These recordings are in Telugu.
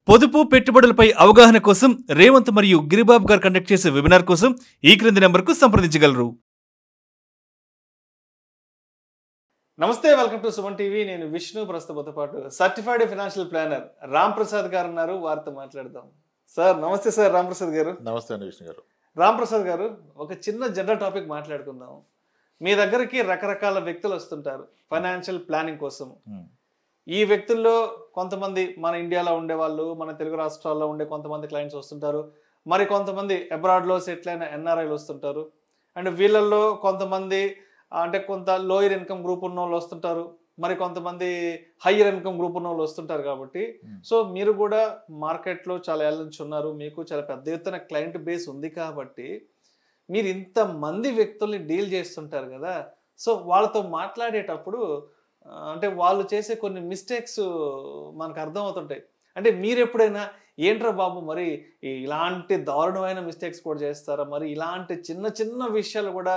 పొదుపు పెట్టుబడులపై అవగాహన కోసం రేవంత్ మరియు గిరిబాబు గారు కండక్ట్ చేసే వెబినార్ కోసం ఈ క్రింది నెంబర్కు సంప్రదించగలరు. నమస్తే, వెల్కమ్ టు సుమన్ టీవీ. నేను విష్ణు. ప్రస్తుతంతో పాటు certified financial planner Ram Prasad గారు ఉన్నారు. వారితో మాట్లాడదాం. సార్ నమస్తే. సార్ రామ్ ప్రసాద్ గారు. నమస్తే అండి విష్ణు గారు. రామ్ ప్రసాద్ గారు, ఒక చిన్న జనరల్ టాపిక్ మాట్లాడుకుందాం. మీ దగ్గరికి రకరకాల వ్యక్తులు వస్తుంటారు ఫైనాన్షియల్ ప్లానింగ్ కోసం. ఈ వ్యక్తుల్లో కొంతమంది మన ఇండియాలో ఉండేవాళ్ళు, మన తెలుగు రాష్ట్రాల్లో ఉండే కొంతమంది క్లయింట్స్ వస్తుంటారు. మరి కొంతమంది అబ్రాడ్లో సెటిల్ అయిన ఎన్ఆర్ఐలు వస్తుంటారు. అండ్ వీళ్ళల్లో కొంతమంది అంటే కొంత లోయర్ ఇన్కమ్ గ్రూప్ ఉన్న వాళ్ళు వస్తుంటారు. మరి కొంతమంది హయ్యర్ ఇన్కమ్ గ్రూప్ ఉన్న వాళ్ళు వస్తుంటారు. కాబట్టి సో మీరు కూడా మార్కెట్లో చాలా ఏళ్ళ నుంచి ఉన్నారు. మీకు చాలా పెద్ద ఎత్తున క్లయింట్ బేస్ ఉంది. కాబట్టి మీరు ఇంతమంది వ్యక్తుల్ని డీల్ చేస్తుంటారు కదా. సో వాళ్ళతో మాట్లాడేటప్పుడు అంటే వాళ్ళు చేసే కొన్ని మిస్టేక్స్ మనకు అర్థం అవుతుంటాయి. అంటే మీరు ఎప్పుడైనా ఏంట్రా బాబు మరి ఇలాంటి దారుణమైన మిస్టేక్స్ కూడా చేస్తారా, మరి ఇలాంటి చిన్న చిన్న విషయాలు కూడా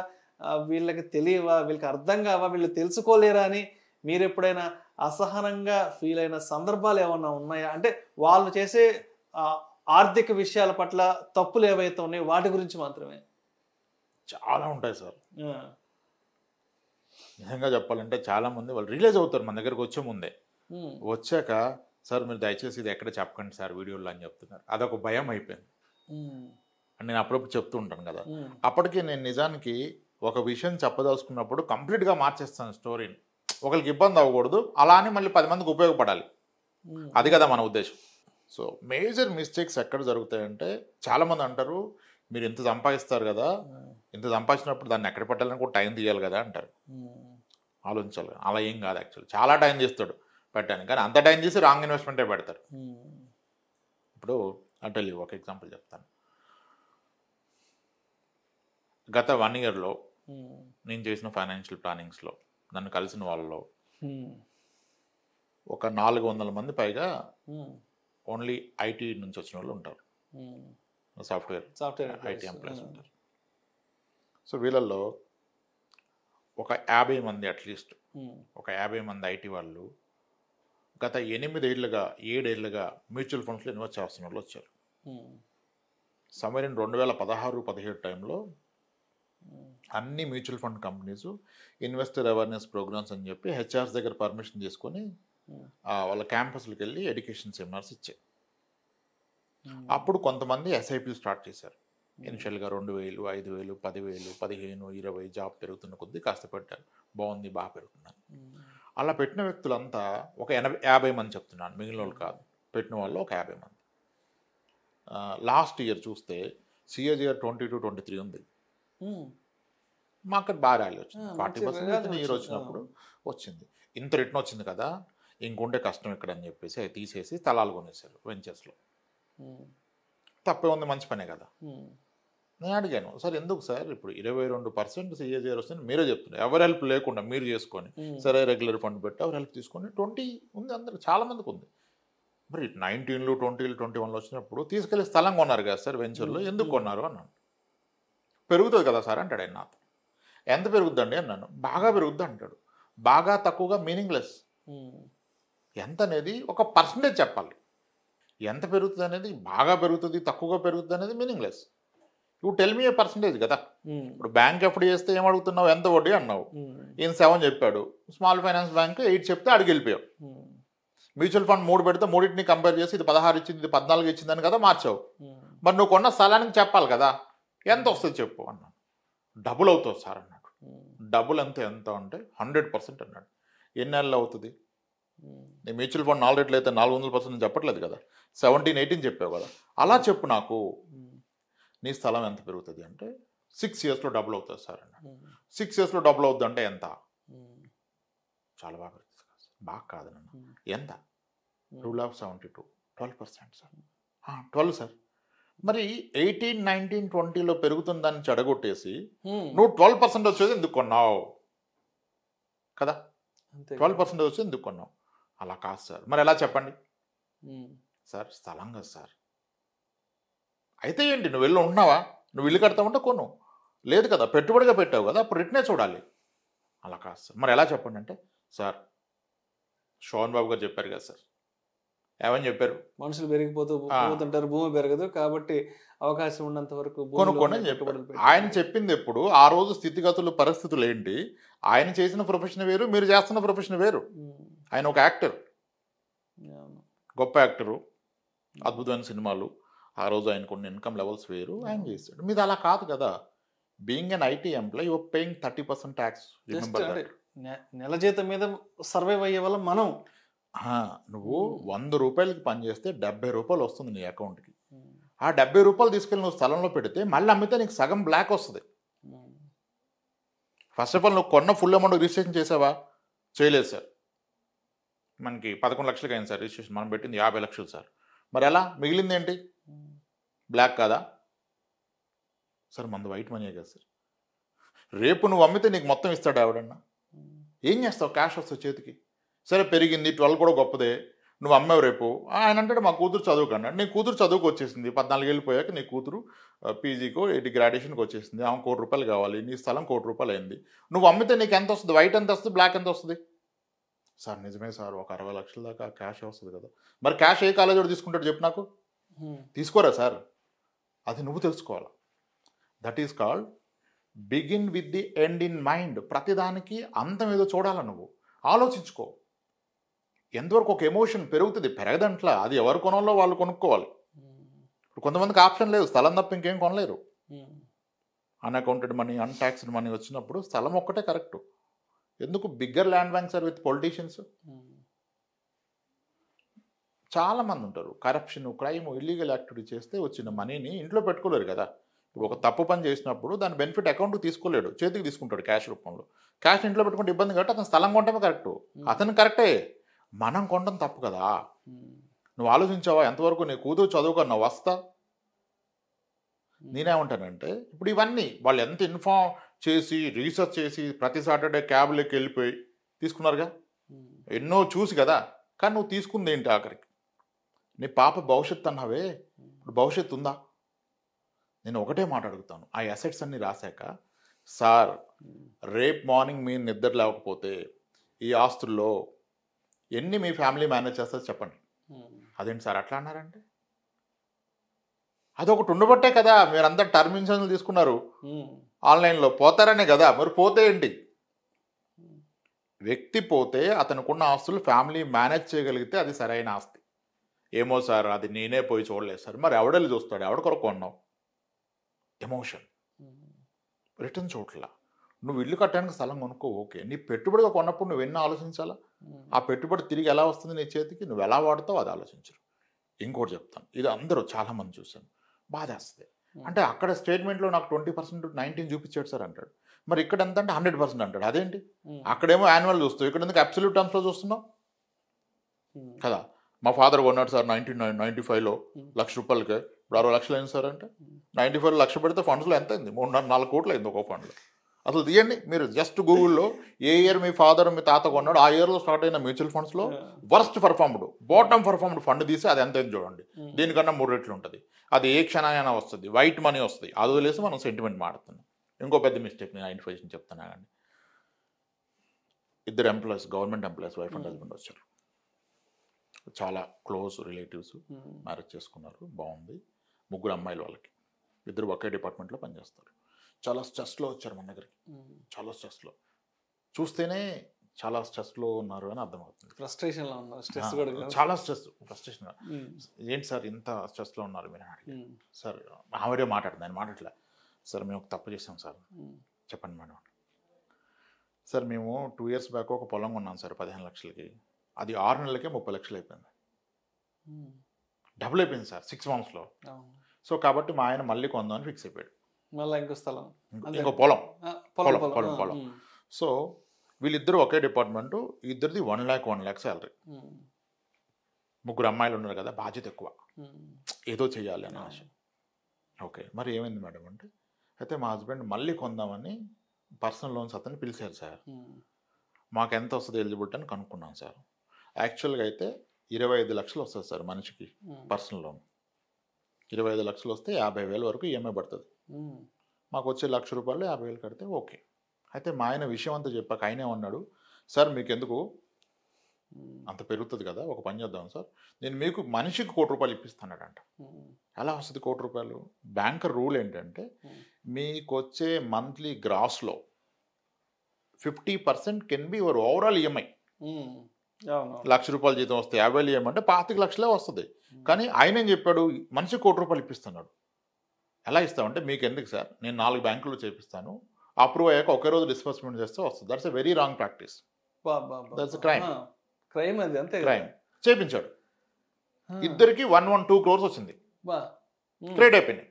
వీళ్ళకి తెలియవా, వీళ్ళకి అర్థం కావా, వీళ్ళు తెలుసుకోలేరా అని మీరు ఎప్పుడైనా అసహనంగా ఫీల్ అయిన సందర్భాలు ఏమన్నా ఉన్నాయా? అంటే వాళ్ళు చేసే ఆర్థిక విషయాల పట్ల తప్పులు ఏవైతే ఉన్నాయో వాటి గురించి మాత్రమే. చాలా ఉంటాయి సార్. నిజంగా చెప్పాలంటే చాలామంది వాళ్ళు రియలైజ్ అవుతారు మన దగ్గరకు వచ్చే ముందే. వచ్చాక సార్ మీరు దయచేసి ఇది ఎక్కడ చెప్పకండి సార్ వీడియోలో అని చెప్తున్నారు. అదొక భయం అయిపోయింది. అని నేను అప్పుడప్పుడు చెప్తూ ఉంటాను కదా. అప్పటికి నేను నిజానికి ఒక విషయం చెప్పదలుచుకున్నప్పుడు కంప్లీట్గా మార్చేస్తాను స్టోరీని. ఒకరికి ఇబ్బంది అవ్వకూడదు, అలా అని మళ్ళీ 10 మందికి ఉపయోగపడాలి. అది కదా మన ఉద్దేశం. సో మేజర్ మిస్టేక్స్ ఎక్కడ జరుగుతాయంటే చాలామంది అంటారు మీరు ఇంత సంపాదిస్తారు కదా, ఇంత సంపాదించినప్పుడు దాన్ని ఎక్కడ పెట్టాలని కూడా టైం తీయాలి కదా అంటారు. ఆలోచించాలి. అలా ఏం కాదు. యాక్చువల్లీ చాలా టైం తీస్తాడు పెట్టాను, కానీ అంత టైం తీసి రాంగ్ ఇన్వెస్ట్మెంటే పెడతారు. ఇప్పుడు అంటే ఒక ఎగ్జాంపుల్ చెప్తాను. గత 1 ఇయర్లో నేను చేసిన ఫైనాన్షియల్ ప్లానింగ్స్లో నన్ను కలిసిన వాళ్ళలో ఒక 400 మంది పైగా ఓన్లీ ఐటీ నుంచి వచ్చిన వాళ్ళు ఉంటారు. సాఫ్ట్వేర్ ఐటీ ఎంప్లాయీస్ ఉంటారు. సో వీళ్ళల్లో ఒక 50 మంది అట్లీస్ట్ ఒక 50 మంది ఐటీ వాళ్ళు గత 8 ఏళ్ళుగా 7 ఏళ్ళుగా మ్యూచువల్ ఫండ్స్లో ఇన్వెస్ట్ చేస్తున్న వాళ్ళు వచ్చారు. సమ్వేర్ ఇన్ 2016-17 టైంలో అన్ని mutual fund companies investor awareness programmes అని చెప్పి హెచ్ఆర్స్ దగ్గర పర్మిషన్ తీసుకొని వాళ్ళ క్యాంపస్లకు వెళ్ళి ఎడ్యుకేషన్ సెమినార్స్ ఇచ్చాయి. అప్పుడు కొంతమంది ఎస్ఐపీలు స్టార్ట్ చేశారు. ఇనిషియల్గా 2000, 5000, 10,000, 15, 20 జాబ్ పెరుగుతున్న కొద్దీ కాస్త పెట్టారు. బాగుంది, బాగా పెరుగుతున్నాను. అలా పెట్టిన వ్యక్తులంతా ఒక 50 మంది చెప్తున్నాను, మిగిలిన వాళ్ళు కాదు. పెట్టిన వాళ్ళు ఒక 50 మంది. లాస్ట్ ఇయర్ చూస్తే CAGR 22-23 ఉంది. మార్కెట్ బాగా ర్యాలీ వచ్చింది. 40% ఇయర్ వచ్చినప్పుడు వచ్చింది. ఇంత రిటర్న్ వచ్చింది కదా, ఇంకుంటే కష్టం ఇక్కడ అని చెప్పేసి అది తీసేసి స్థలాలు కొనేసారు వెంచర్స్లో. తప్పే ఉంది, మంచి పనే కదా. నేను అడిగాను, సార్ ఎందుకు సార్ ఇప్పుడు 22% CAGR వస్తుంది మీరే చెప్తున్నారు, ఎవరి హెల్ప్ లేకుండా మీరు చేసుకొని సరే రెగ్యులర్ ఫండ్ పెట్టి ఎవరు హెల్ప్ తీసుకొని 20 ఉంది, అందరికి చాలామందికి ఉంది. మరి 19, 20, 21 వచ్చినప్పుడు తీసుకెళ్ళి స్థలం కొన్నారు కదా సార్ వెంచర్లో, ఎందుకు కొన్నారు అన్నాను. పెరుగుతుంది కదా సార్ అంటాడు ఆయన నాతో. ఎంత పెరుగుద్దండి అన్నాను. బాగా పెరుగుద్ది అంటాడు. బాగా తక్కువగా మీనింగ్లెస్. ఎంత అనేది ఒక పర్సంటేజ్ చెప్పాలి. ఎంత పెరుగుతుంది అనేది, బాగా పెరుగుతుంది తక్కువగా పెరుగుతుంది అనేది meaningless. You tell me A percentage కదా. ఇప్పుడు బ్యాంక్ ఎఫ్డి చేస్తే ఏం అడుగుతున్నావు, ఎంత వడ్డీ అన్నావు, ఈయన 7 చెప్పాడు. స్మాల్ ఫైనాన్స్ బ్యాంక్ 8 చెప్తే అడిగి వెళ్ళిపోయావు. మ్యూచువల్ ఫండ్ 3 పెడితే మూడింటిని కంపేర్ చేసి ఇది 16 ఇచ్చింది, ఇది 14 ఇచ్చిందని కదా మార్చావు. మరి నువ్వు కొన్న స్థలానికి చెప్పాలి కదా, ఎంత వస్తుంది చెప్పు అన్నాడు. డబుల్ అవుతుంది సార్ అన్నాడు. డబుల్ ఎంత అంటే 100% అన్నాడు. ఎన్ని నెలలు అవుతుంది? నీ మ్యూచువల్ ఫండ్ 4 రెట్లు అయితే 400% చెప్పట్లేదు కదా, 17, 18 చెప్పావు కదా. అలా చెప్పు నాకు, నీ స్థలం ఎంత పెరుగుతుంది అంటే 6 ఇయర్స్లో డబుల్ అవుతుంది సార్ అన్నాడు. 6 ఇయర్స్లో డబుల్ అవుతుంది అంటే ఎంత? చాలా బాగా పెరుగుతుంది. బాగా కాదన్న, ఎంత? Rule of 72, 12% sir. 12 సార్. మరి 18, 19, 20లో పెరుగుతుందని చెడగొట్టేసి నువ్వు 12% వచ్చేది ఎందుకు కొన్నావు కదా. 12% వచ్చేది ఎందుకు కొన్నావు? అలా కాదు సార్. మరి ఎలా చెప్పండి సార్? స్థలం కదా సార్. అయితే ఏంటి, నువ్వు వెళ్ళి ఉంటున్నావా? నువ్వు ఇల్లు కడతావంటే కొను, లేదు కదా, పెట్టుబడిగా పెట్టావు కదా, అప్పుడు రిటర్నే చూడాలి. అలా కాదు సార్. మరి ఎలా చెప్పండి అంటే, సార్ శోభన్ బాబు గారు చెప్పారు కదా సార్, ఏమని చెప్పారు? మనుషులు పోతుంటారు, భూమి పెరగదు, కాబట్టి అవకాశం ఉన్నంత వరకు కొనుక్కొని చెప్పారు. ఆయన చెప్పింది ఎప్పుడు ఆ రోజు స్థితిగతులు పరిస్థితులు ఏంటి, ఆయన చేసిన ప్రొఫెషన్ వేరు, మీరు చేస్తున్న ప్రొఫెషన్ వేరు. ఆయన ఒక యాక్టర్, గొప్ప యాక్టరు, అద్భుతమైన సినిమాలు, ఆ రోజు ఆయన కొన్ని ఇన్కమ్ లెవెల్స్ వేరు, ఆయన చేశాడు. మీది అలా కాదు కదా. Being an IT employee your paying 30% tax. నెల జీతం మీద సర్వైవ్ అయ్యే వల్ల మనం నువ్వు 100 రూపాయలకి పనిచేస్తే 70 రూపాయలు వస్తుంది నీ అకౌంట్కి. ఆ 70 రూపాయలు తీసుకెళ్ళి నువ్వు స్థలంలో పెడితే మళ్ళీ అమ్మితే నీకు సగం బ్లాక్ వస్తుంది. ఫస్ట్ ఆఫ్ ఆల్ నువ్వు కొన్న ఫుల్ అమౌంట్ రిజిస్ట్రేషన్ చేసావా? చేయలేదు సార్. మనకి 11 లక్షలకి అయింది సార్ రిజిస్ట్రేషన్, మనం పెట్టింది 50 లక్షలు సార్. మరి ఎలా మిగిలింది ఏంటి? బ్లాక్ కాదా సార్? మంది వైట్ మనీ కదా సార్. రేపు నువ్వు అమ్మితే నీకు మొత్తం ఇస్తాడు ఎవడన్నా? ఏం చేస్తావు? క్యాష్ వస్తావు చేతికి. సరే పెరిగింది, 12 కూడా గొప్పదే, నువ్వు అమ్మావు. రేపు ఆయన అంటాడు మా కూతురు చదువుకన్నాడు. నీ కూతురు చదువుకు వచ్చేసింది, 14 ఏళ్ళు పోయాక నీ కూతురు పీజీకో గ్రాడ్యుయేషన్కి వచ్చేసింది, ఆమె 1 కోటి రూపాయలు కావాలి, నీ స్థలం 1 కోటి రూపాయలు అయింది. నువ్వు అమ్మితే నీకు ఎంత వస్తుంది? వైట్ ఎంత వస్తుంది, బ్లాక్ ఎంత వస్తుంది? సార్ నిజమే సార్, ఒక 60 లక్షల దాకా క్యాష్ వస్తుంది కదా. మరి క్యాష్ ఏ కాలేజ్ వాడు తీసుకుంటాడు చెప్పు నాకు? తీసుకోరా సార్. అది నువ్వు తెలుసుకోవాలి. That is called begin with the end in mind. ప్రతిదానికి అంతం ఏదో చూడాల, నువ్వు ఆలోచించుకో. ఎంతవరకు ఒక ఎమోషన్ పెరుగుతుంది, పెరగదంట్లా. అది ఎవరు కొనాలో వాళ్ళు కొనుక్కోవాలి. ఇప్పుడు కొంతమందికి ఆప్షన్ లేదు, స్థలం తప్ప ఇంకేం కొనలేరు. అన్అకౌంటెడ్ మనీ, అన్టాక్స్డ్ మనీ వచ్చినప్పుడు స్థలం ఒక్కటే కరెక్ట్. ఎందుకు? Bigger land banks are with politicians. చాలామంది ఉంటారు, కరప్షన్, క్రైమ్, ఇల్లీగల్ యాక్టివిటీ చేస్తే వచ్చిన మనీని ఇంట్లో పెట్టుకోలేరు కదా. ఇప్పుడు ఒక తప్పు పని చేసినప్పుడు దాని బెనిఫిట్ అకౌంట్కి తీసుకోలేడు, చేతికి తీసుకుంటాడు క్యాష్ రూపంలో. క్యాష్ ఇంట్లో పెట్టుకుంటే ఇబ్బంది కాబట్టి అతను స్థలం కొనటమే కరెక్ట్. అతను కరెక్టే, మనం కొనడం తప్పు కదా. నువ్వు ఆలోచించావా ఎంతవరకు? నీ కూతురు చదువుకున్నావు వస్తా. నేనేమంటానంటే ఇప్పుడు ఇవన్నీ వాళ్ళు ఎంత ఇన్ఫార్మ్ చేసి రీసెర్చ్ చేసి ప్రతి సాటర్డే క్యాబ్లోకి వెళ్ళిపోయి తీసుకున్నారుగా, ఎన్నో చూసి కదా. కానీ నువ్వు తీసుకుంది ఏంటి ఆఖరికి? నీ పాప భవిష్యత్తు అన్నావే, ఇప్పుడు భవిష్యత్తు ఉందా? నేను ఒకటే మాట అడుగుతాను, ఆ అసెట్స్ అన్ని రాశాక సార్ రేపు మార్నింగ్ మీరు నిద్ర లేకపోతే ఈ ఆస్తుల్లో ఎన్ని మీ ఫ్యామిలీ మేనేజ్ చేస్తారు చెప్పండి. అదేంటి సార్ అట్లా అన్నారంటే? అదొకటి ఉండబట్టే కదా మీరందరూ టర్మ్ ఇన్సూరెన్స్ తీసుకున్నారు ఆన్లైన్లో. పోతారనే కదా. మరి పోతే ఏంటి? వ్యక్తి పోతే అతనుకున్న ఆస్తులు ఫ్యామిలీ మేనేజ్ చేయగలిగితే అది సరైన ఆస్తి. ఏమో సార్ అది నేనే పోయి చూడలేదు సార్. మరి ఎవడెళ్ళి చూస్తాడు? ఎవడ కొరకు కొన్నావు? ఎమోషన్. రిటర్న్ చూడట్లా. నువ్వు ఇల్లు కట్టడానికి స్థలం కొనుక్కో, ఓకే. నీ పెట్టుబడిగా కొన్నప్పుడు నువ్వు ఎన్ని ఆలోచించాలా? ఆ పెట్టుబడి తిరిగి ఎలా వస్తుంది నీ చేతికి, నువ్వు ఎలా వాడతావు అది ఆలోచించరు. ఇంకోటి చెప్తాను, ఇది అందరూ చాలామంది చూశాను, బాధేస్తుంది. అంటే అక్కడ స్టేట్మెంట్లో నాకు 20% 19 చూపించాడు సార్ అంటాడు. మరి ఇక్కడ ఎంత అంటే 100% అంటాడు. అదేంటి? అక్కడేమో యాన్యువల్ చూస్తావు, ఇక్కడ ఎందుకు అబ్సల్యూట్ టర్మ్స్లో చూస్తున్నావు కదా. మా ఫాదర్ కొన్నాడు సార్ 1995లో 1,00,000 రూపాయలకే, ఇప్పుడు 60 లక్షలు అయింది సార్ అంటే 95 లక్ష పెడితే ఫండ్స్లో ఎంత అయింది? 3-4 కోట్లు అయింది ఒక్కో ఫండ్లో. అసలు తీయండి మీరు జస్ట్ గూగుల్లో ఏ ఇయర్ మీ ఫాదర్ మీ తాత కొన్నాడు, ఆ ఇయర్లో స్టార్ట్ అయిన మ్యూచువల్ ఫండ్స్లో worst performed, bottom performed fund తీసి అది ఎంత చూడండి. దీనికన్నా 3 రెట్లు ఉంటుంది. అది ఏ క్షణాయన వస్తుంది, వైట్ మనీ వస్తుంది. అది వదిలేసి మనం సెంటిమెంట్ మాడుతున్నాం. ఇంకో పెద్ద మిస్టేక్ నేను ఐడెంటిఫికేషన్ చెప్తున్నా కానీ, 2 employees, government employees, wife and husband వచ్చారు. చాలా క్లోజ్ రిలేటివ్స్, మ్యారేజ్ చేసుకున్నారు, బాగుంది. 3 అమ్మాయిలు వాళ్ళకి, 2 ఒకే డిపార్ట్మెంట్లో పనిచేస్తారు. చాలా స్ట్రెస్లో వచ్చారు మన దగ్గరికి, చాలా స్ట్రెస్లో. చూస్తేనే చాలా స్ట్రెస్లో ఉన్నారు అని అర్థమవుతుంది. ఫ్రస్ట్రేషన్లో ఉన్నారు, స్ట్రెస్ కూడా చాలా స్ట్రెస్, ఫ్రస్ట్రేషన్. ఏంటి సార్ ఇంత స్ట్రెస్లో ఉన్నారు మీరు అని అడిగారు. సార్ ఆవిడే మాట్లాడుతుంది, ఆయన మాట్లాడలే. సార్ మేము ఒక తప్పు చేసాం సార్. చెప్పండి మేడం. సార్ మేము 2 years బ్యాక్ ఒక పొలం కొన్నాం సార్ 15 లక్షలకి. అది 6 నెలలకే 30 లక్షలు అయిపోయింది. డబుల్ అయిపోయింది సార్ 6 monthsలో. సో కాబట్టి మా ఆయన మళ్ళీ కొందామని ఫిక్స్ అయిపోయాడు. మళ్ళీ ఇంకో స్థలం, ఇంకో పొలం. సో వీళ్ళిద్దరూ ఒకే డిపార్ట్మెంటు, ఇద్దరిది 1 lakh శాలరీ. 3 అమ్మాయిలు ఉన్నారు కదా, బాధ్యత ఎక్కువ, ఏదో చెయ్యాలి అని ఆశ. ఓకే, మరి ఏమైంది మేడం అంటే, అయితే మా హస్బెండ్ మళ్ళీ కొందామని పర్సనల్ లోన్స్ అతన్ని పిలిచారు సార్. మాకు ఎంత వస్తుంది ఎలిజిబిలిటీ అని కనుక్కున్నాం సార్. యాక్చువల్గా అయితే 25 లక్షలు వస్తుంది సార్ మనిషికి పర్సనల్ లోన్. 25 లక్షలు వస్తే 50,000 వరకు ఈఎంఐ పడుతుంది. మాకు వచ్చే 1,00,000 రూపాయలు 50,000 కడితే ఓకే. అయితే మా ఆయన విషయం అంతా చెప్పాక ఆయన ఏమన్నాడు, సార్ మీకు ఎందుకు అంత పెరుగుతుంది కదా, ఒక పని చేద్దాం సార్, నేను మీకు మనిషికి ₹1,00,00,000 ఇప్పిస్తానంట. ఎలా వస్తుంది ₹1,00,00,000? బ్యాంకర్ రూల్ ఏంటంటే మీకు వచ్చే మంత్లీ గ్రాస్లో 50% can be your overall EMI. ₹1,00,000 జీతం వస్తే 50,000 ఈఎంఐ అంటే 25,00,000 వస్తుంది. కానీ ఆయన ఏం చెప్పాడు, మనిషికి ₹1,00,00,000 ఇప్పిస్తున్నాడు. ఎలా ఇస్తామంటే, మీకు ఎందుకు సార్, నేను 4 బ్యాంకుల్లో చేపిస్తాను, అప్రూవ్ అయ్యాక ఒకే రోజు డిస్బర్స్మెంట్ చేస్తే వస్తుంది. That's a very wrong practice. That's crime. Crime అది, అంతే క్రైమ్. చేపించాడు. ఇద్దరికి 112 crores వచ్చింది, క్రెడిట్ అయిపోయినాయి.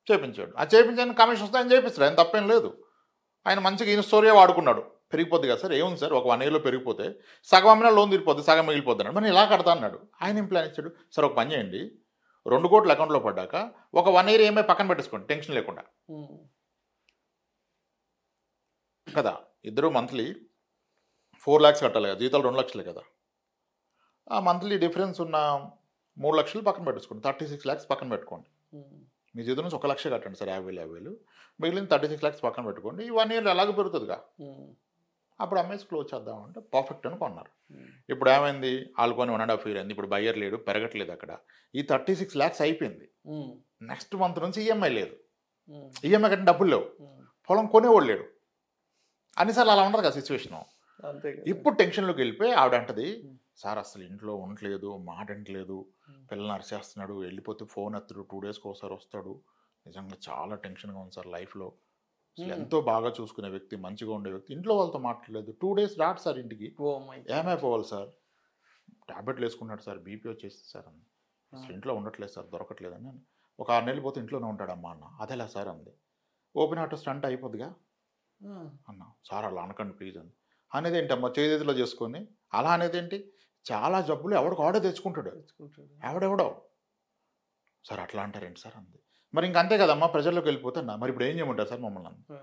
చేపించాడు. ఆ చేపించాను కమిషన్ వస్తే ఆయన చేపిస్తాడు, ఆయన తప్పేం లేదు. ఆయన మంచిగా ఈయన స్టోరీయే వాడుకున్నాడు. పెరిగిపోద్ది కదా సార్, ఏముంది సార్, ఒక 1 yearలో పెరిగిపోతే సగం అమ్మినా లోన్ తీరిపోద్ది, సగం మిగిలిపోద్ది అన్నాడు. మరి ఇలా కడతా అన్నాడు. ఆయన ఏం ప్లాన్ ఇచ్చాడు, సార్ ఒక పని చేయండి, 2 కోట్లు అకౌంట్లో పడ్డాక ఒక 1 year ఏమై పక్కన పెట్టేసుకోండి, టెన్షన్ లేకుండా కదా. ఇద్దరు మంత్లీ 4 lakhs కట్టాలి కదా, జీతాలు 2 లక్షలే కదా. ఆ మంత్లీ డిఫరెన్స్ ఉన్న 3 లక్షలు పక్కన పెట్టేసుకోండి, 36 lakhs పక్కన పెట్టుకోండి. మీ జీతం నుంచి 1 లక్ష కట్టండి సార్, 50,000 మిగిలిన 36 lakhs పక్కన పెట్టుకోండి. ఈ 1 year ఎలాగో పెరుగుతుందిగా, అప్పుడు అమ్మేసి క్లోజ్ చేద్దామంటే పర్ఫెక్ట్ అని కొన్నారు. ఇప్పుడు ఏమైంది, వాళ్ళు కొని 1.5 year అయింది, ఇప్పుడు బయ్యర్ లేడు, పెరగట్లేదు అక్కడ. ఈ 36 lakhs అయిపోయింది. నెక్స్ట్ మంత్ నుంచి ఈఎంఐ లేదు, ఈఎంఐ కంటే డబ్బులు లేవు, పొలం కొనేవాడు లేడు. అన్నిసార్లు అలా ఉండదు కదా సిచ్యువేషను. ఇప్పుడు టెన్షన్లోకి వెళ్ళిపోయి ఆవిడంటది, సార్ అసలు ఇంట్లో ఉండట్లేదు, మాట వింటలేదు, పిల్లల్ని అరిచేస్తున్నాడు, వెళ్ళిపోతే ఫోన్ ఎత్తడు, 2 daysకి ఒకసారి వస్తాడు, నిజంగా చాలా టెన్షన్గా ఉంది సార్ లైఫ్లో. అసలు ఎంతో బాగా చూసుకునే వ్యక్తి, మంచిగా ఉండే వ్యక్తి, ఇంట్లో వాళ్ళతో మాట్లాడలేదు, 2 days రాడు సార్ ఇంటికి. ఏమైపోవాలి సార్, టాబ్లెట్లు వేసుకున్నాడు సార్, బీపీ వచ్చేసి సార్ అంది. అసలు ఇంట్లో ఉండట్లేదు సార్, దొరకట్లేదని. ఒక 6 నెలలు పోతే ఇంట్లోనే ఉంటాడమ్మా అన్న. అదేలా సార్ అంది. ఓపెన్ హార్ట్ స్టంట్ అయిపోద్దిగా అన్నా. సార్ అలా అనకండి ప్లీజ్ అంది. అనేది ఏంటమ్మా, చేతిలో చేసుకొని అలా అనేది ఏంటి, చాలా జబ్బులు ఎవడికి ఆడే తెచ్చుకుంటాడు, ఎవడెవడో. సార్ అట్లా అంటారేంటి సార్ అంది. మరి ఇంకంతే కదమ్మా, ప్రజల్లోకి వెళ్ళిపోతున్నా, మరి ఇప్పుడు ఏం చేయమంటారు సార్ మమ్మల్ని?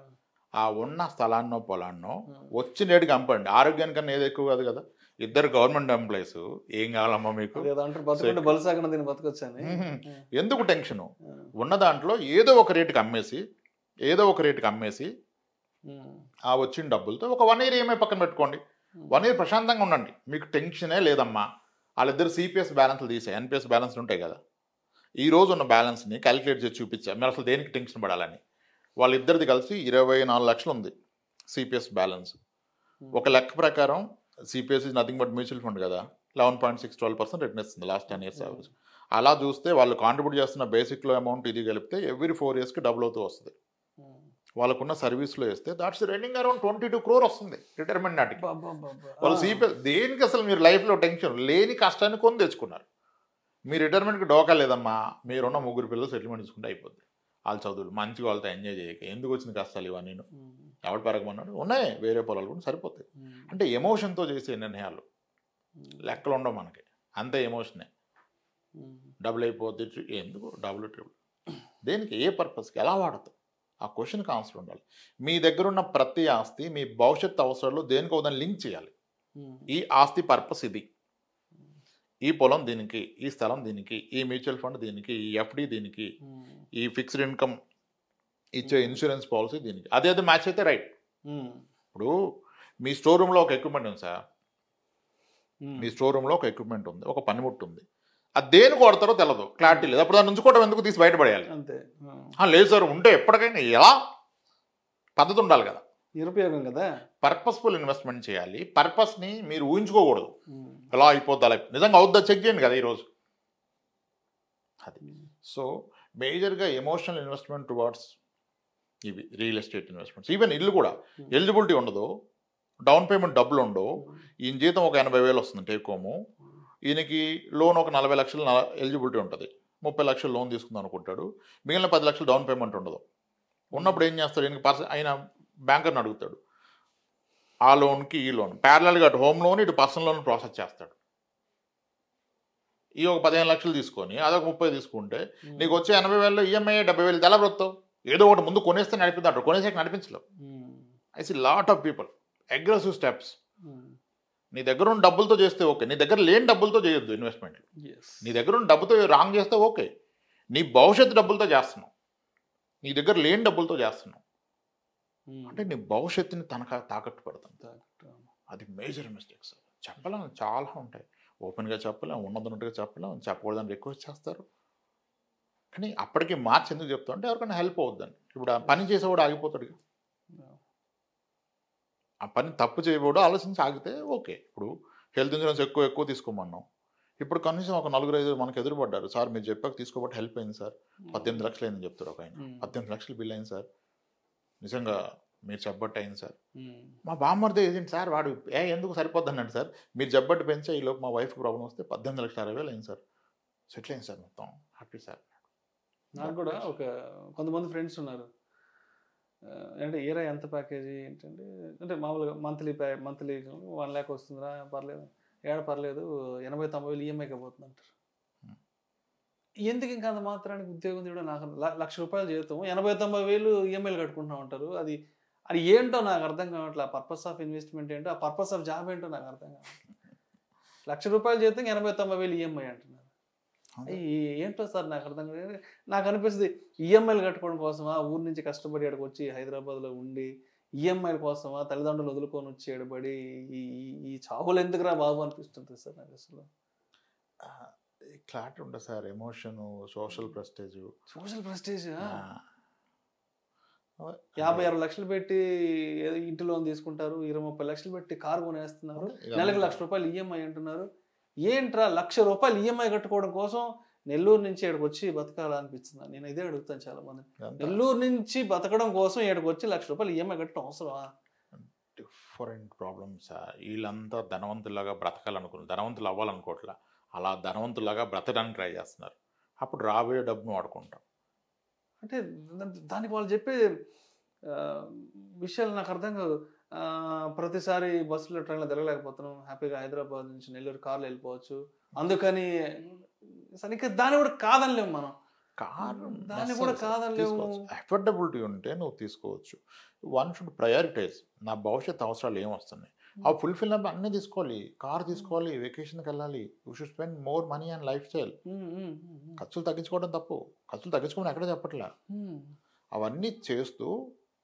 ఆ ఉన్న స్థలాన్నో పొలాన్నో వచ్చి నేటికి అమ్మండి, ఆరోగ్యానికన్నా ఏది ఎక్కువ కాదు కదా. ఇద్దరు గవర్నమెంట్ ఎంప్లాయీస్, ఏం కావాలమ్మా మీకు, ఎందుకు టెన్షను? ఉన్న దాంట్లో ఏదో ఒక రేటుకి అమ్మేసి ఆ వచ్చిన డబ్బులతో ఒక 1 year ఏమై పక్కన పెట్టుకోండి, 1 year ప్రశాంతంగా ఉండండి, మీకు టెన్షనే లేదమ్మా. వాళ్ళిద్దరు సిపిఎస్ బ్యాలెన్స్లు తీసే, ఎన్పిఎస్ బ్యాలెన్స్లు ఉంటాయి కదా, ఈ రోజు ఉన్న బ్యాలెన్స్ని క్యాలిక్యులేట్ చేసి చూపించా, మీరు అసలు దేనికి టెన్షన్ పడాలని. వాళ్ళిద్దరిది కలిసి 24 లక్షలు ఉంది సిపిఎస్ బ్యాలెన్స్. ఒక లెక్క ప్రకారం CPS is nothing but mutual fund కదా, 11.6-12% రిటర్న్ ఇస్తుంది లాస్ట్ 10 years యావరేజ్. అలా చూస్తే వాళ్ళు కాంట్రిబ్యూట్ చేస్తున్న బేసిక్లో అమౌంట్ ఇది కలిపితే ఎవ్రీ 4 yearsకి డబుల్ అవుతూ వస్తుంది. వాళ్ళకున్న సర్వీస్లో వేస్తే దాట్స్ రన్నింగ్ అరౌండ్ 22 crore వస్తుంది రిటైర్మెంట్ నాటికి. వాళ్ళు సిపిఎస్ దేనికి అసలు మీరు లైఫ్లో టెన్షన్ లేని కష్టాన్ని కొని తెచ్చుకున్నారు. మీ రిటైర్మెంట్కి డోకా లేదమ్మా, మీరున్న 3 పిల్లలు సెటిల్మెంట్ తీసుకుంటే అయిపోద్ది. వాళ్ళ చదువులు మంచిగా వాళ్ళతో ఎంజాయ్ చేయక ఎందుకు వచ్చిన కష్టాలు ఇవన్నీ, ఎవడు పెరగమన్నాడు, ఉన్నాయి వేరే పొలాలు కూడా సరిపోతాయి. అంటే ఎమోషన్తో చేసే నిర్ణయాలు లెక్కలు ఉండవు మనకి, అంతే ఎమోషనే. డబుల్ అయిపోద్ది, ఎందుకు డబుల్ ట్రిపుల్, దేనికి, ఏ పర్పస్కి, ఎలా వాడతాం, ఆ క్వశ్చన్కి ఆన్సర్ ఉండాలి. మీ దగ్గర ఉన్న ప్రతి ఆస్తి మీ భవిష్యత్తు అవసరాలు దేనికి ఒకదాన్ని లింక్ చేయాలి. ఈ ఆస్తి పర్పస్ ఇది, ఈ పొలం దీనికి, ఈ స్థలం దీనికి, ఈ మ్యూచువల్ ఫండ్ దీనికి, ఈ ఎఫ్డి దీనికి, ఈ ఫిక్స్డ్ ఇన్కమ్ ఇచ్చే ఇన్సూరెన్స్ పాలసీ దీనికి, అదే మ్యాచ్ అయితే రైట్. ఇప్పుడు మీ స్టోర్ రూమ్లో ఒక ఎక్విప్మెంట్ ఉంది సార్, మీ స్టోర్ రూమ్లో ఒక ఎక్విప్మెంట్ ఉంది, ఒక పనిముట్టు ఉంది, అది దేనికి వాడతారో తెలియదు, క్లారిటీ లేదు, అప్పుడు దాన్ని ఉంచుకోవడం ఎందుకు, తీసి బయటపడేయాలి. లేదు సార్, ఉంటే ఎప్పటికైనా ఎలా పద్ధతి ఉండాలి కదా, నిరుపయోగం కదా. పర్పస్ఫుల్ ఇన్వెస్ట్మెంట్ చేయాలి. పర్పస్ని మీరు ఊహించుకోకూడదు, ఎలా అయిపోద్ది అలా నిజంగా అవుద్దా చెక్ చేయండి కదా ఈరోజు అది. సో మేజర్గా ఎమోషనల్ ఇన్వెస్ట్మెంట్ టువార్డ్స్ ఇవి రియల్ ఎస్టేట్ ఇన్వెస్ట్మెంట్స్. ఈవెన్ ఇల్లు కూడా ఎలిజిబిలిటీ ఉండదు, డౌన్ పేమెంట్ డబ్బులు ఉండవు. ఈయన జీతం ఒక 80,000 వస్తుంది టేక్ హోము, ఈయనకి లోన్ ఒక 40 లక్షలు ఎలిజిబిలిటీ ఉంటుంది, 30 లక్షలు లోన్ తీసుకుందాం అనుకుంటాడు, మిగిలిన 10 లక్షలు డౌన్ పేమెంట్ ఉండదు. ఉన్నప్పుడు ఏం చేస్తాడు, ఈయనకి ఆయన బ్యాంకర్ని అడుగుతాడు, ఆ లోన్కి ఈ లోన్ ప్యారలల్గా అటు హోమ్ లోన్ ఇటు పర్సనల్ లోన్ ప్రాసెస్ చేస్తాడు. ఈ ఒక 15 లక్షలు తీసుకొని అదొక 30 తీసుకుంటే నీకు వచ్చే 80,000 ఈఎంఐ 70,000 తెలా బ్రతావు. ఏదో ఒకటి ముందు కొనేస్తే నడిపిద్దాడు, కొనేసాక నడిపించలేవు. I see lot of people aggressive steps. నీ దగ్గర ఉన్న డబ్బులతో చేస్తే ఓకే, నీ దగ్గర లేని డబ్బులతో చేయొద్దు ఇన్వెస్ట్మెంట్. నీ దగ్గర ఉన్న డబ్బుతో రాంగ్ చేస్తే ఓకే, నీ భవిష్యత్తు డబ్బులతో చేస్తున్నావు, నీ దగ్గర లేని డబ్బులతో చేస్తున్నావు అంటే నీ భవిష్యత్తుని తాకట్టు పెడతాం. అది మేజర్ మిస్టేక్ సార్. చెప్పలేం, చాలా ఉంటాయి. ఓపెన్గా చెప్పలేం, ఉన్నట్టుగా చెప్పలేం, చెప్పకూడదని రిక్వెస్ట్ చేస్తారు. కానీ అప్పటికి మార్చి ఎందుకు చెప్తా అంటే ఎవరికైనా హెల్ప్ అవుద్దని. ఇప్పుడు ఆ పని చేసేవాడు ఆగిపోతాడు. ఆ పని తప్పు చేయకూడదు ఆలోచించి ఆగితే ఓకే. ఇప్పుడు హెల్త్ ఇన్సూరెన్స్ ఎక్కువ తీసుకోమన్నాం. ఇప్పుడు కనీసం ఒక 4-5 మనకు ఎదురుపడ్డారు. సార్ మీరు చెప్పాక తీసుకోబట్టి హెల్ప్ అయింది సార్, 18 లక్షలు అయిందని చెప్తారు ఒక ఆయన. 18 లక్షలు బిల్ అయింది సార్, నిజంగా మీరు చెప్పబట్టి అయింది సార్. మా బామ్మర్ది ఏజెంట్ సార్, వాడు ఎందుకు సరిపోద్ది అన్నాడు సార్, మీరు చెప్పబట్టి పెంచే ఈలోపు మా వైఫ్ ప్రాబ్లం వస్తే 18,60,000 అయింది సార్, సెటిల్ అయింది సార్, మొత్తం హ్యాపీ సార్. నాకు కూడా కొంతమంది ఫ్రెండ్స్ ఉన్నారు. అంటే ఏరా ఎంత ప్యాకేజీ ఏంటంటే, అంటే మామూలుగా మంత్లీ 1 lakh వస్తుందిరా, పర్లేదు పర్లేదు, 80-90 ఈఎంఐకి పోతుంది అంటారు. ఎందుకు ఇంకా అంత మాత్రానికి ఉద్యోగం కూడా నాకు ₹1,00,000 జీతం 80-90 ఈఎంఐలు కట్టుకుంటున్నా ఉంటారు. అది ఏంటో నాకు అర్థం కావట్లేదు. ఆ పర్పస్ ఆఫ్ ఇన్వెస్ట్మెంట్ ఏంటో, ఆ పర్పస్ ఆఫ్ జాబ్ ఏంటో నాకు అర్థం కావట్లేదు. ₹1,00,000 జీతం 80-90 ఈఎంఐ అంటున్నారు. ఏంటో సార్ నాకు అర్థం కాదు. నాకు అనిపిస్తుంది ఈఎంఐలు కట్టుకోవడం కోసమా ఊరు నుంచి కష్టపడి అక్కడికి వచ్చి హైదరాబాద్లో ఉండి ఈఎంఐల కోసమా తల్లిదండ్రులు వదులుకొని వచ్చి ఎడబడి ఈ చావులు ఎందుకురా బాబు అనిపిస్తుంది సార్ నాకు అసలు. క్లారిటీ ఉండదు సార్. ఎమోషను, సోషల్ ప్రెస్టేజ్ 50-60 లక్షలు పెట్టి ఇంటి లోన్ తీసుకుంటారు, 20-30 లక్షలు పెట్టి కారు కొనేస్తున్నారు, నెలకు ₹1,00,000 ఈఎంఐ అంటున్నారు. ఏంట్రా ₹1,00,000 ఈఎంఐ కట్టుకోవడం కోసం నెల్లూరు నుంచి ఇక్కడికి వచ్చి బతకాలనిపిస్తుంది. నేను ఇదే అడుగుతాను చాలా మంది. నెల్లూరు నుంచి బతకడం కోసం ఇక్కడికి వచ్చి ₹1,00,000 ఈఎంఐ కట్టడం అవసరమా? Different problems. వీళ్ళంతా ధనవంతులాగా బ్రతకాలనుకున్నారు, ధనవంతులు అవ్వాలనుకోవట్లా, అలా ధనవంతులాగా బ్రతకడానికి ట్రై చేస్తున్నారు. అప్పుడు రాబోయే డబ్బును వాడుకుంటాం. అంటే దానికి వాళ్ళు చెప్పే విషయాలు నాకు అర్థం కాదు. ప్రతిసారి బస్సులో ట్రైన్లో తిరగలేకపోతున్నాం, హ్యాపీగా హైదరాబాద్ నుంచి నెల్లూరు కార్లో వెళ్ళిపోవచ్చు, అందుకని సరిగ్గా దాన్ని కూడా కాదనలేము మనం. దాన్ని కూడా కాదనలేము. అఫోర్డబిలిటీ ఉంటే నువ్వు తీసుకోవచ్చు. One should prioritise. నా భవిష్యత్ అవసరాలు ఏమొస్తున్నాయి ఆ ఫుల్ఫిల్ అన్నీ తీసుకోవాలి. కార్ తీసుకోవాలి, వెకేషన్కి వెళ్ళాలి, you should spend more money and life style. ఖర్చులు తగ్గించుకోవడం తప్పు, ఖర్చులు తగ్గించుకోవడం ఎక్కడ చెప్పట్లా. అవన్నీ చేస్తూ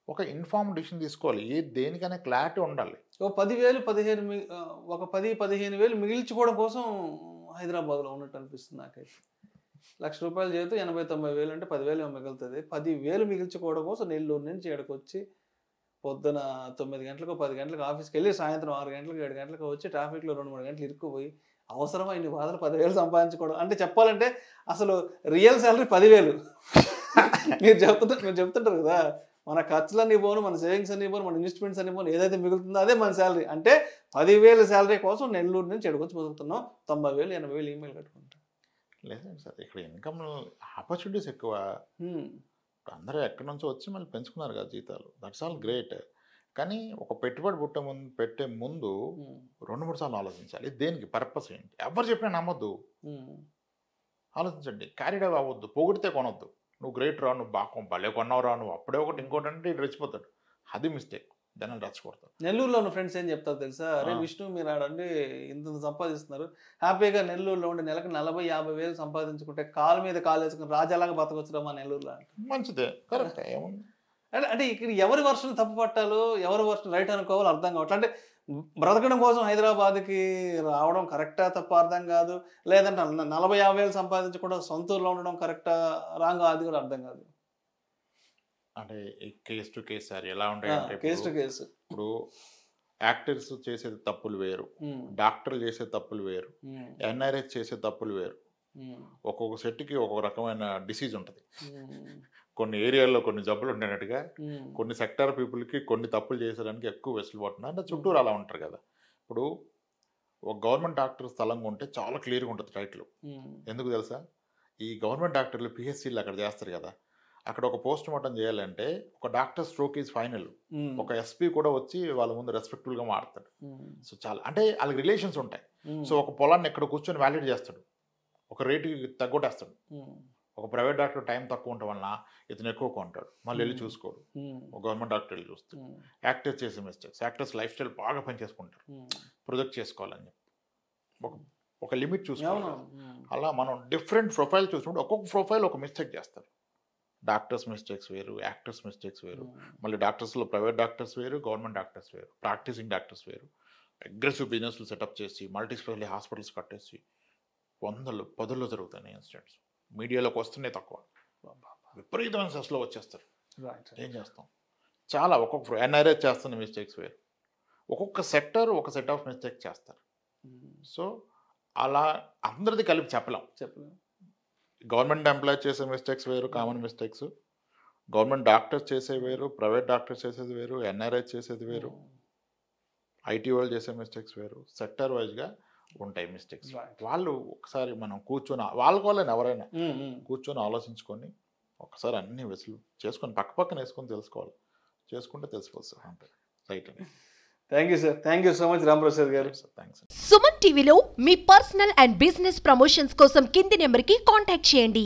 ఒక ఇన్ఫార్మ్ డిసిషన్ తీసుకోవాలి. దేనికైనా క్లారిటీ ఉండాలి. 10-15 మిగిల్చుకోవడం కోసం హైదరాబాద్లో ఉన్నట్టు అనిపిస్తుంది నాకైతే. ₹1,00,000 చేస్తూ 80-90 అంటే 10,000 మిగులుతుంది. 10,000 మిగిల్చుకోవడం కోసం నెల్లూరు నుంచి ఇక్కడికి వచ్చి పొద్దున 9 గంటలకు 10 గంటలకు ఆఫీస్కి వెళ్ళి సాయంత్రం 6 గంటలకు 7 గంటలకు వచ్చి ట్రాఫిక్లో 2-3 గంటలు ఇరుక్కుపోయి అవసరమా ఇన్ని బాధలు 10,000 సంపాదించుకోవడం? అంటే చెప్పాలంటే అసలు రియల్ శాలరీ 10,000. మీరు చెప్తుంటారు కదా, మన ఖర్చులన్నీ పోను, మన సేవింగ్స్ అన్నీ పోను, మన ఇన్వెస్ట్మెంట్స్ అన్నీ పోను, ఏదైతే మిగులుతుందో అదే మన శాలరీ. అంటే 10,000 శాలరీ కోసం నెల్లూరు నుంచి ఎడుకొచ్చి బతుకుతున్నాం, 90,000-80,000 ఈమెయిల్ కట్టుకుంటాం. లేదండి సార్, ఇక్కడ ఇన్కమ్ ఆపర్చునిటీస్ ఎక్కువ. అందరూ ఎక్కడి నుంచో వచ్చి మళ్ళీ పెంచుకున్నారు కదా జీతాలు, దట్స్ ఆల్ గ్రేట్. కానీ ఒక పెట్టుబడి పెట్టే ముందు 2-3 సార్లు ఆలోచించాలి. దేనికి, పర్పస్ ఏంటి. ఎవరు చెప్పినా నమ్మొద్దు, ఆలోచించండి. క్యారీడ్ అవ్వద్దు, పొగిడితే కొనొద్దు. నువ్వు గ్రేట్ రా, నువ్వు భలే కొన్నావు రా, నువ్వు అప్పుడే ఒకటి ఇంకోటి అంటే ఇటు రెచ్చిపోతాడు. అది మిస్టేక్, జనాలు రెచ్చగొడతారు. నెల్లూరులో ఉన్న ఫ్రెండ్స్ ఏం చెప్తారు తెలుసా, అరే విష్ణు మీరు ఆడండి ఇంత సంపాదిస్తున్నారు, హ్యాపీగా నెల్లూరులో ఉండి నెలకు 40-50 వేలు సంపాదించుకుంటే కాలు మీద కాలు వేసుకుని రాజాలాగా బతకొచ్చురా మా నెల్లూరులో అంటే. మంచిదే, కరెక్ట్. ఏముంది అంటే ఇక్కడ ఎవరి వర్షన్ తప్పు పట్టాలో ఎవరి వర్షన్ రైట్ అనుకోవాలో అర్థం కావట్లేదు. అంటే బ్రతకడం కోసం హైదరాబాద్కి రావడం కరెక్టా తప్ప అర్థం కాదు, లేదంటే 40-50 వేలు సంపాదించకుండా సొంత ఊర్లో ఉండడం కరెక్టా రాంగా, అది కూడా అర్థం కాదు. అంటే కేస్ టు కేస్ సార్, ఎలా ఉంటాయంటే కేస్ టు కేసు. ఇప్పుడు యాక్టర్స్ చేసేది తప్పులు వేరు, డాక్టర్లు చేసే తప్పులు వేరు, ఎన్ఆర్ఎస్ చేసే తప్పులు వేరు. ఒక్కొక్క సెట్కి ఒక్కొక్క రకమైన డిసీజ్ ఉంటుంది. కొన్ని ఏరియాల్లో కొన్ని జబ్బులు ఉండేటట్టుగా కొన్ని సెక్టార్ పీపుల్కి కొన్ని తప్పులు చేసేదానికి ఎక్కువ వెసులుబాటు ఉంటుంది. అంటే చుట్టూరు అలా ఉంటారు కదా. ఇప్పుడు ఒక గవర్నమెంట్ డాక్టర్ స్థలంగా ఉంటే చాలా క్లియర్గా ఉంటుంది టైటిల్. ఎందుకు తెలుసా, ఈ గవర్నమెంట్ డాక్టర్లు పిహెచ్సీలు అక్కడ చేస్తారు కదా, అక్కడ ఒక పోస్ట్ మార్టం చేయాలంటే ఒక డాక్టర్ స్ట్రోక్ ఈజ్ ఫైనల్, ఒక ఎస్పీ కూడా వచ్చి వాళ్ళ ముందు రెస్పెక్ట్ఫుల్గా మాట్లాడతాడు. సో చాలా అంటే వాళ్ళకి రిలేషన్స్ ఉంటాయి. సో ఒక పొలాన్ని ఎక్కడ కూర్చొని వ్యాలిడ్ చేస్తాడు, ఒక రేటుకి తగ్గొట్టేస్తాడు. ఒక ప్రైవేట్ డాక్టర్ టైం తక్కువ ఉండటం వలన ఇతను ఎక్కువ కొంటాడు, మళ్ళీ వెళ్ళి చూసుకోడు. ఒక గవర్నమెంట్ డాక్టర్ వెళ్ళి చూస్తాడు. యాక్టర్స్ చేసే మిస్టేక్స్, యాక్టర్స్ లైఫ్ స్టైల్ బాగా పనిచేసుకుంటారు, ప్రొజెక్ట్ చేసుకోవాలని చెప్పి ఒక లిమిట్ చూసుకోవాలి. అలా మనం డిఫరెంట్ ప్రొఫైల్ చూసినప్పుడు ఒక్కొక్క ప్రొఫైల్ ఒక మిస్టేక్ చేస్తారు. డాక్టర్స్ మిస్టేక్స్ వేరు, యాక్టర్స్ మిస్టేక్స్ వేరు, మళ్ళీ డాక్టర్స్లో ప్రైవేట్ డాక్టర్స్ వేరు, గవర్నమెంట్ డాక్టర్స్ వేరు, ప్రాక్టీసింగ్ డాక్టర్స్ వేరు. అగ్రెసివ్ బిజినెస్లు సెటప్ చేసి మల్టీ స్పెషాలిటీ హాస్పిటల్స్ కట్టేసి వందలు పదుల్లో జరుగుతాయి ఇన్సిడెంట్స్. మీడియాలోకి వస్తున్నాయి తక్కువ, విపరీతమైన సెస్లో వచ్చేస్తారు. ఏం చేస్తాం? చాలా ఒక్కొక్క ఎన్ఆర్ఐ చేస్తున్న మిస్టేక్స్ వేరు, ఒక్కొక్క సెక్టర్ ఒక సెట్ ఆఫ్ మిస్టేక్స్ చేస్తారు. సో అలా అందరిది కలిపి చెప్పలేం. గవర్నమెంట్ ఎంప్లాయ్ చేసే మిస్టేక్స్ వేరు, కామన్ మిస్టేక్స్. గవర్నమెంట్ డాక్టర్స్ చేసేవి వేరు, ప్రైవేట్ డాక్టర్స్ చేసేది వేరు, ఎన్ఆర్ఐ చేసేది వేరు, ఐటీ వాళ్ళు చేసే మిస్టేక్స్ వేరు. సెక్టర్ వైజ్గా ఉంటాయి మిస్టేక్స్. వాళ్ళు ఒకసారి మనం కూర్చొని వాళ్ళని ఎవరైనా కూర్చొని ఆలోచించుకొని ఒకసారి అన్ని వెసులు చేసుకొని పక్కన వేసుకొని తెలుసుకోవాలి. చేసుకుంటే తెలిసిపోతుంది అంటే రైట్ అని. Thank you sir, thank you so much Ramprasad గారు. థ్యాంక్స్. సుమన్ టీవీలో మీ పర్సనల్ అండ్ బిజినెస్ ప్రమోషన్స్ కోసం కింది నెంబర్కి కాంటాక్ట్ చేయండి.